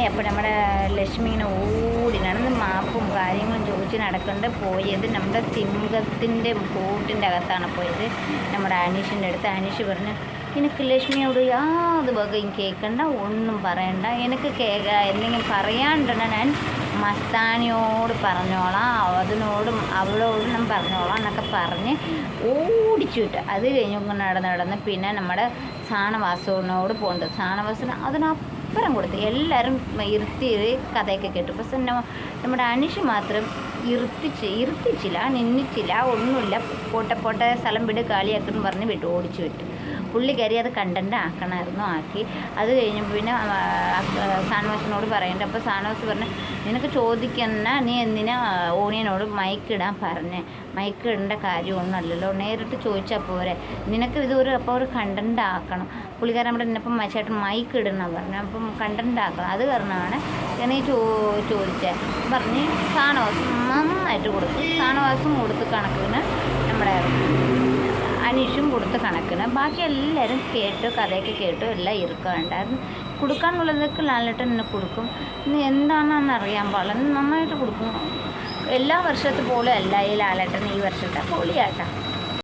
അപ്പോൾ നമ്മുടെ ലക്ഷ്മി ഇങ്ങനെ ഓടി നടന്ന് മാപ്പും കാര്യങ്ങളും ചോദിച്ച് നടക്കൊണ്ട് പോയത് നമ്മുടെ സിംഹത്തിൻ്റെ കൂട്ടിൻ്റെ അകത്താണ് പോയത്. നമ്മുടെ അനീഷിൻ്റെ അടുത്ത് അനീഷ് പറഞ്ഞു, എനിക്ക് ലക്ഷ്മിയോട് യാതൊരു വകയും കേൾക്കണ്ട, ഒന്നും പറയണ്ട, എനിക്ക് എന്തെങ്കിലും പറയാണ്ടുണ്ടെങ്കിൽ ഞാൻ മസ്താനിയോട് പറഞ്ഞോളാം, അതിനോടും അവളോടും ഞാൻ പറഞ്ഞോളാം എന്നൊക്കെ പറഞ്ഞ് ഓടിച്ചു വിട്ടു. അത് കഴിഞ്ഞ് നടന്ന് പിന്നെ നമ്മുടെ ഷാനവാസനോട് പോകുന്നുണ്ട്. ഷാനവാസന് അതിനപ്പുറം കൊടുത്ത് എല്ലാവരും ഇരുത്തി കഥയൊക്കെ കേട്ടു. പക്ഷെ നമ്മുടെ അനീഷ് മാത്രം ഇരുത്തിച്ചില്ല, നിന്നിച്ചില്ല, ഒന്നുമില്ല. പോട്ടെ സ്ഥലം വിട്, കാളിയാക്കെന്ന് പറഞ്ഞ് ഓടിച്ചു വിട്ടു. പുള്ളിക്കാരി അത് കണ്ടൻ്റ് ആക്കണമായിരുന്നു, ആക്കി. അത് കഴിഞ്ഞപ്പോൾ പിന്നെ ഷാനവാസിനോട് പറയണ്ട. അപ്പോൾ ഷാനവാസ് പറഞ്ഞു, നിനക്ക് ചോദിക്കുന്ന നീ എന്തിനാ ഓണിയനോട് മൈക്കിടാൻ പറഞ്ഞേ? മൈക്ക് ഇടേണ്ട കാര്യമൊന്നുമല്ലല്ലോ, നേരിട്ട് ചോദിച്ചാൽ പോരെ, നിനക്ക് ഇതൊരു അപ്പോൾ ഒരു കണ്ടൻ്റ് ആക്കണം. പുള്ളിക്കാരൻ നമ്മുടെ ഇന്നിപ്പം ചേട്ടൻ മൈക്ക് ഇടണം പറഞ്ഞു. അപ്പം കണ്ടൻ്റ് ആക്കണം, അത് കാരണമാണ് നീ ചോദിച്ചത് പറഞ്ഞ് ഷാനവാസ് നന്നായിട്ട് കൊടുത്തു. ഷാനവാസും കൊടുത്ത് കണക്കിന് നമ്മുടെ അനീഷും കൊടുത്ത കണക്കിന് ബാക്കി എല്ലാവരും കേട്ടു, കഥയൊക്കെ കേട്ടു, എല്ലാം ഇരിക്കാനുണ്ടായിരുന്നു. കൊടുക്കാനുള്ളതൊക്കെ ലാലേട്ടൻ എന്നെ കൊടുക്കും. ഇനി എന്താണെന്ന് അറിയാൻ പാടില്ല, നന്നായിട്ട് കൊടുക്കും. എല്ലാ വർഷത്തെ പോലെ അല്ല ഈ ലാലേട്ടൻ ഈ വർഷത്തെ പൊളിയാട്ടാ.